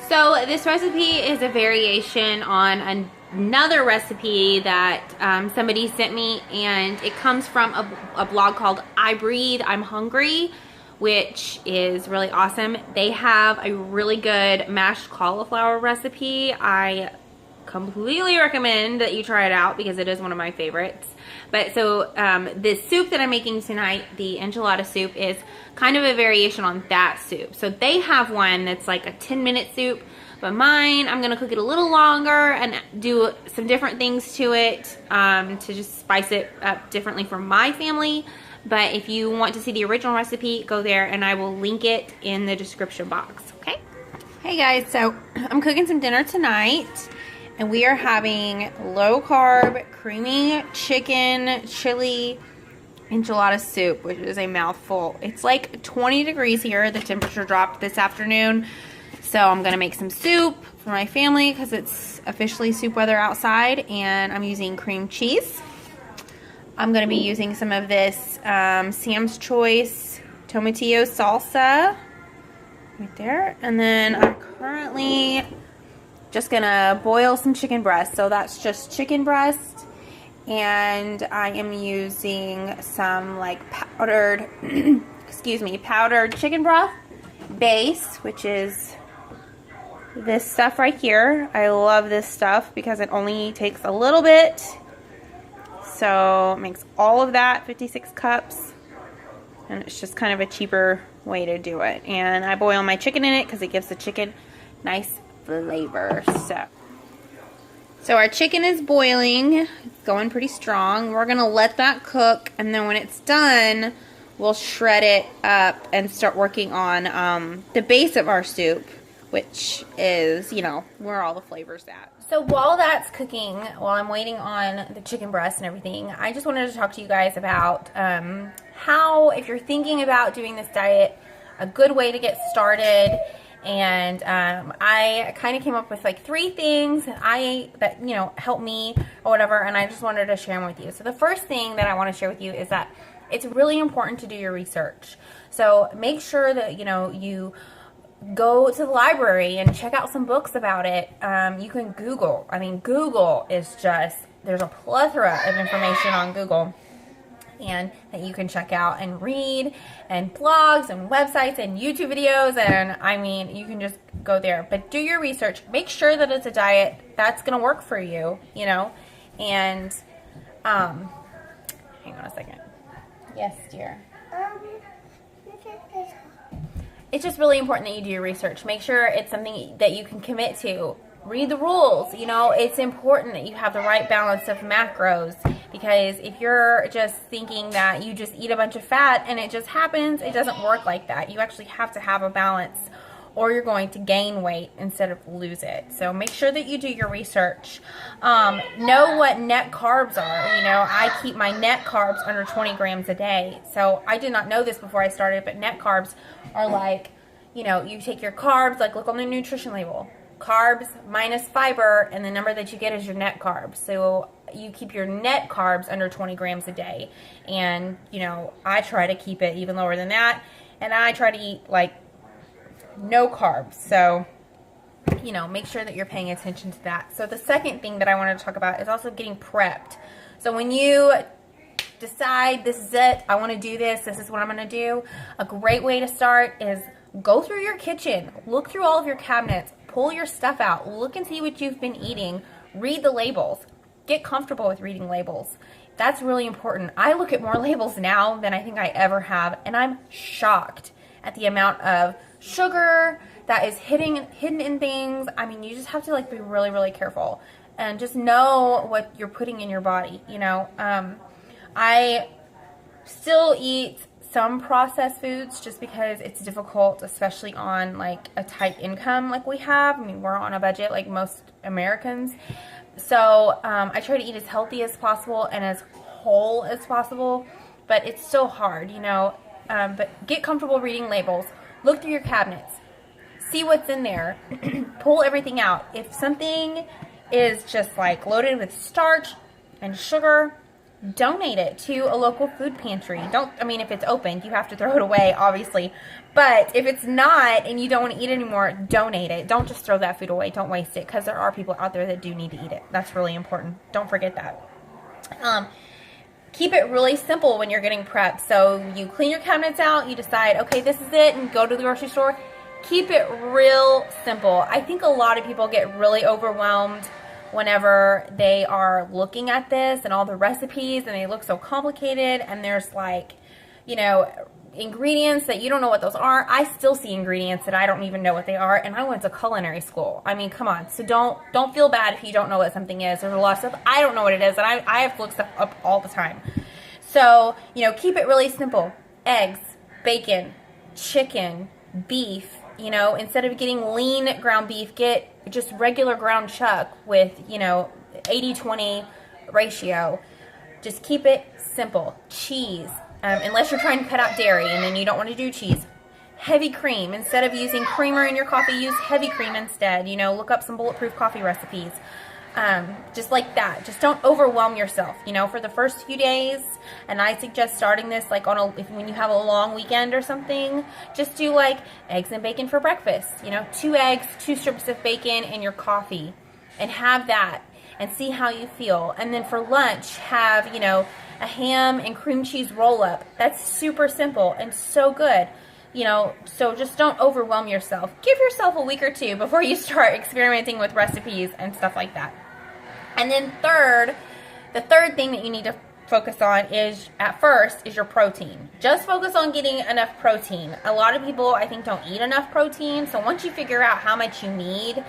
So this recipe is a variation on another recipe that somebody sent me, and it comes from a blog called I Breathe, I'm Hungry, which is really awesome. They have a really good mashed cauliflower recipe. I completely recommend that you try it out because it is one of my favorites. But so this soup that I'm making tonight, the enchilada soup, is kind of a variation on that soup. So they have one that's like a 10-minute soup, but mine, I'm gonna cook it a little longer and do some different things to it to just spice it up differently for my family. But if you want to see the original recipe, go there and I will link it in the description box, okay? Hey guys, so I'm cooking some dinner tonight. And we are having low-carb, creamy chicken chili enchilada soup, which is a mouthful. It's like 20 degrees here. The temperature dropped this afternoon. So I'm going to make some soup for my family because it's officially soup weather outside. And I'm using cream cheese. I'm going to be using some of this Sam's Choice Tomatillo salsa right there. And then I'm currently just gonna boil some chicken breast. So that's just chicken breast, and I am using some like powdered powdered chicken broth base, which is this stuff right here. I love this stuff because it only takes a little bit, so it makes all of that 56 cups, and it's just kind of a cheaper way to do it. And I boil my chicken in it because it gives the chicken nice flavor. So our chicken is boiling. It's going pretty strong. We're gonna let that cook, and then when it's done, we'll shred it up and start working on the base of our soup, which is, you know, where all the flavors at. So while that's cooking, while I'm waiting on the chicken breast and everything, I just wanted to talk to you guys about how, if you're thinking about doing this diet, a good way to get started. And I kind of came up with like 3 things that you know, help me or whatever, and I just wanted to share them with you. So the first thing that I want to share with you is that it's really important to do your research. So make sure that, you know, you go to the library and check out some books about it. You can Google. I mean, Google is just, there's a plethora of information on Google and that you can check out and read, and blogs and websites and YouTube videos, and I mean, you can just go there. But do your research. Make sure that it's a diet that's going to work for you, you know. And hang on a second. Yes, dear. It's just really important that you do your research. Make sure it's something that you can commit to. Read the rules. You know, it's important that you have the right balance of macros, because if you're just thinking that you just eat a bunch of fat and it just happens, it doesn't work like that. You actually have to have a balance, or you're going to gain weight instead of lose it. So make sure that you do your research. Know what net carbs are. You know, I keep my net carbs under 20 grams a day. So I did not know this before I started, but net carbs are like, you know, you take your carbs, like look on the nutrition label. Carbs minus fiber, and the number that you get is your net carbs. So you keep your net carbs under 20 grams a day. And, you know, I try to keep it even lower than that. And I try to eat like no carbs. So, you know, make sure that you're paying attention to that. So the second thing that I wanted to talk about is also getting prepped. So when you decide this is it, I want to do this is what I'm going to do, a great way to start is go through your kitchen, look through all of your cabinets, pull your stuff out, look and see what you've been eating, read the labels, get comfortable with reading labels. That's really important. I look at more labels now than I think I ever have, and I'm shocked at the amount of sugar that is hidden in things. I mean, you just have to like be really, really careful and just know what you're putting in your body, you know. I still eat some processed foods just because it's difficult, especially on like a tight income like we have. I mean, we're on a budget like most Americans. So I try to eat as healthy as possible and as whole as possible, but it's so hard, you know. But get comfortable reading labels. Look through your cabinets. See what's in there. Pull everything out. If something is just like loaded with starch and sugar, donate it to a local food pantry. I mean, if it's open, you have to throw it away, obviously. But if it's not and you don't want to eat it anymore, donate it. Don't just throw that food away. Don't waste it, because there are people out there that do need to eat it. That's really important. Don't forget that. Keep it really simple when you're getting prepped. So you clean your cabinets out, you decide, okay, this is it, and go to the grocery store. Keep it real simple. I think a lot of people get really overwhelmed whenever they are looking at this and all the recipes, and they look so complicated, and there's like, you know, ingredients that you don't know what those are. I still see ingredients that I don't even know what they are, and I went to culinary school. I mean, come on. So don't feel bad if you don't know what something is. There's a lot of stuff I don't know what it is, and I have to look stuff up all the time. So, you know, keep it really simple. Eggs, bacon, chicken, beef. You know, instead of getting lean ground beef, get just regular ground chuck with, you know, 80-20 ratio. Just keep it simple. Cheese, unless you're trying to cut out dairy and then you don't want to do cheese. Heavy cream. Instead of using creamer in your coffee, use heavy cream instead. You know, look up some bulletproof coffee recipes. Just like that. Just don't overwhelm yourself, you know, for the first few days. And I suggest starting this like on when you have a long weekend or something, just do like eggs and bacon for breakfast, you know, 2 eggs, 2 strips of bacon in your coffee, and have that and see how you feel. And then for lunch, have, you know, a ham and cream cheese roll up. That's super simple and so good. You know, so just don't overwhelm yourself. Give yourself a week or 2 before you start experimenting with recipes and stuff like that. And then the third thing that you need to focus on is, at first, is your protein. Just focus on getting enough protein. A lot of people, I think, don't eat enough protein. So once you figure out how much you need,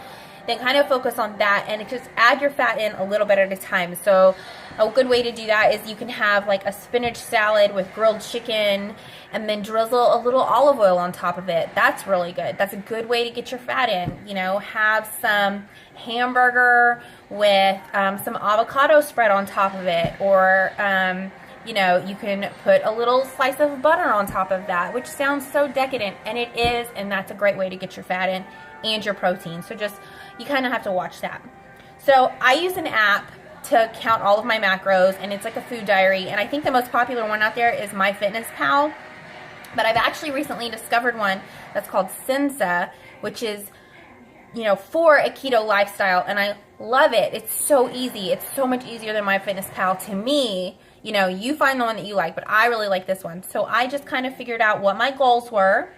then kind of focus on that and just add your fat in a little bit at a time. So a good way to do that is you can have like a spinach salad with grilled chicken and then drizzle a little olive oil on top of it. That's really good. That's a good way to get your fat in. You know, have some hamburger with some avocado spread on top of it, or you know, you can put a little slice of butter on top of that, which sounds so decadent, and it is, and that's a great way to get your fat in and your protein. So just, you kind of have to watch that. So I use an app to count all of my macros, and it's like a food diary, and I think the most popular one out there is MyFitnessPal, but I've actually recently discovered one that's called Sensa, which is, you know, for a keto lifestyle, and I love it. It's so easy. It's so much easier than MyFitnessPal to me. You know, you find the one that you like, but I really like this one. So I just kind of figured out what my goals were.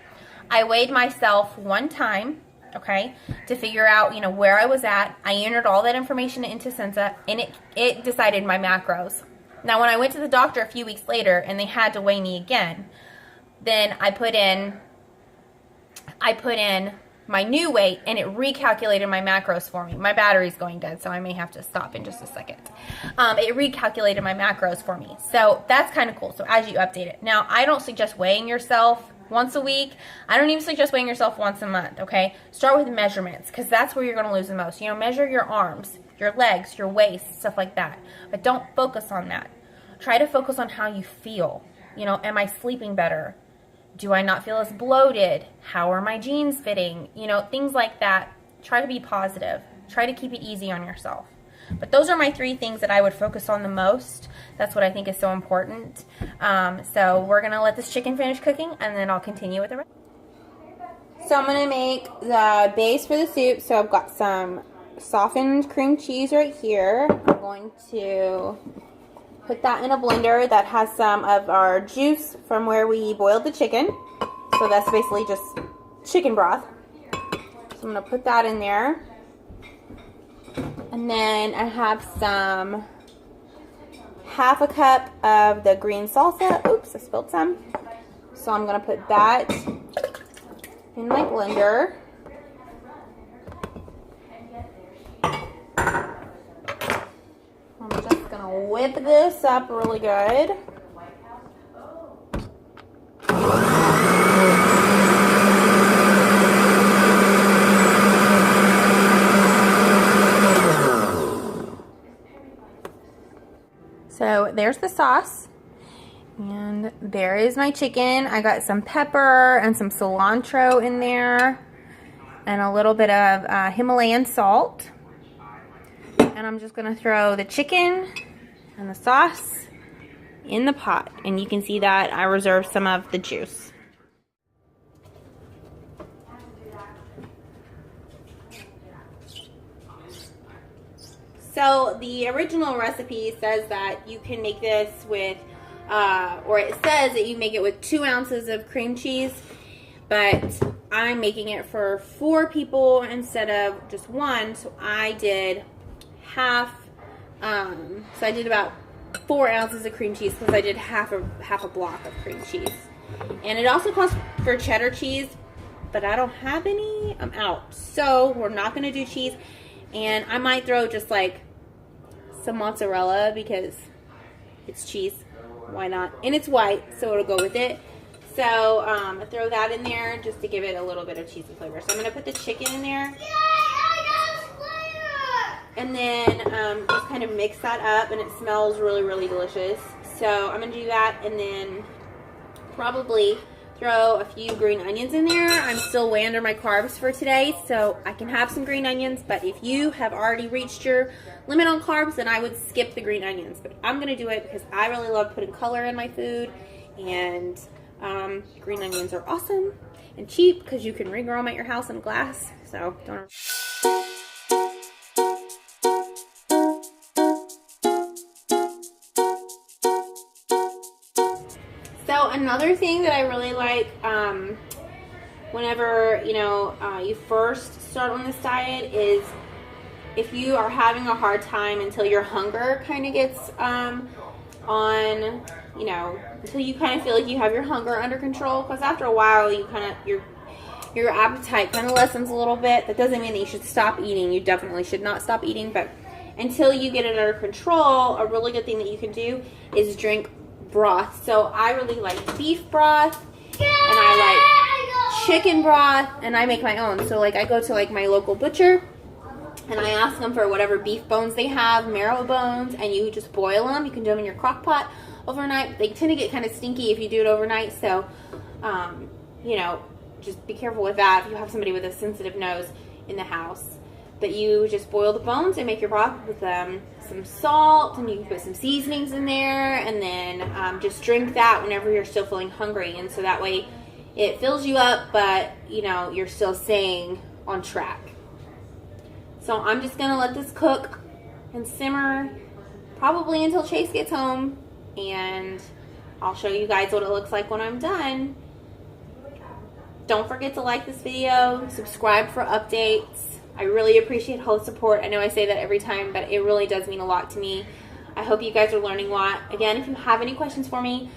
I weighed myself one time, okay, to figure out, you know, where I was at. I entered all that information into Sensa, and it decided my macros. Now, when I went to the doctor a few weeks later and they had to weigh me again, then I put in my new weight, and it recalculated my macros for me. My battery's going dead, so I may have to stop in just a second. It recalculated my macros for me. So that's kind of cool. So as you update it. Now, I don't suggest weighing yourself once a week. I don't even suggest weighing yourself once a month, okay? Start with measurements, because that's where you're going to lose the most. You know, measure your arms, your legs, your waist, stuff like that. But don't focus on that. Try to focus on how you feel. You know, am I sleeping better? Do I not feel as bloated? How are my jeans fitting? You know, things like that. Try to be positive. Try to keep it easy on yourself. But those are my 3 things that I would focus on the most. That's what I think is so important. So we're going to let this chicken finish cooking, and then I'll continue with the rest. So I'm going to make the base for the soup. So I've got some softened cream cheese right here. I'm going to put that in a blender that has some of our juice from where we boiled the chicken. So that's basically just chicken broth. So I'm going to put that in there. And then I have some half a cup of the green salsa. Oops, I spilled some. So I'm going to put that in my blender. I'm just going to whip this up really good. So there's the sauce, and there is my chicken. I got some pepper and some cilantro in there, and a little bit of Himalayan salt. And I'm just gonna throw the chicken and the sauce in the pot, and you can see that I reserved some of the juice. So the original recipe says that you can make this with, or it says that you make it with 2 ounces of cream cheese, but I'm making it for 4 people instead of just 1, so I did half, so I did about 4 ounces of cream cheese because I did half a block of cream cheese. And it also calls for cheddar cheese, but I don't have any. I'm out. So we're not going to do cheese. And I might throw just like some mozzarella because it's cheese. Why not? And it's white, so it'll go with it. So I throw that in there just to give it a little bit of cheesy flavor. So I'm going to put the chicken in there. And then just kind of mix that up, and it smells really, really delicious. So I'm going to do that, and then probably throw a few green onions in there. I'm still way under my carbs for today, so I can have some green onions. But if you have already reached your limit on carbs, then I would skip the green onions. But I'm going to do it because I really love putting color in my food, and green onions are awesome and cheap because you can regrow them at your house in glass. So don't. So another thing that I really like whenever, you first start on this diet is if you are having a hard time until your hunger kind of gets until you kind of feel like you have your hunger under control, because after a while your appetite kind of lessens a little bit. That doesn't mean that you should stop eating. You definitely should not stop eating, but until you get it under control, a really good thing that you can do is drink broth. So I really like beef broth, and I like chicken broth, and I make my own. So like I go to like my local butcher and I ask them for whatever beef bones they have, marrow bones, and you just boil them. You can do them in your crock pot overnight. They tend to get kind of stinky if you do it overnight, so just be careful with that if you have somebody with a sensitive nose in the house. But you just boil the bones and make your broth with some salt, and you can put some seasonings in there, and then just drink that whenever you're still feeling hungry. And so that way it fills you up, but you're still staying on track. So I'm just going to let this cook and simmer probably until Chase gets home, and I'll show you guys what it looks like when I'm done. Don't forget to like this video, subscribe for updates. I really appreciate all the support. I know I say that every time, but it really does mean a lot to me. I hope you guys are learning a lot. Again, if you have any questions for me,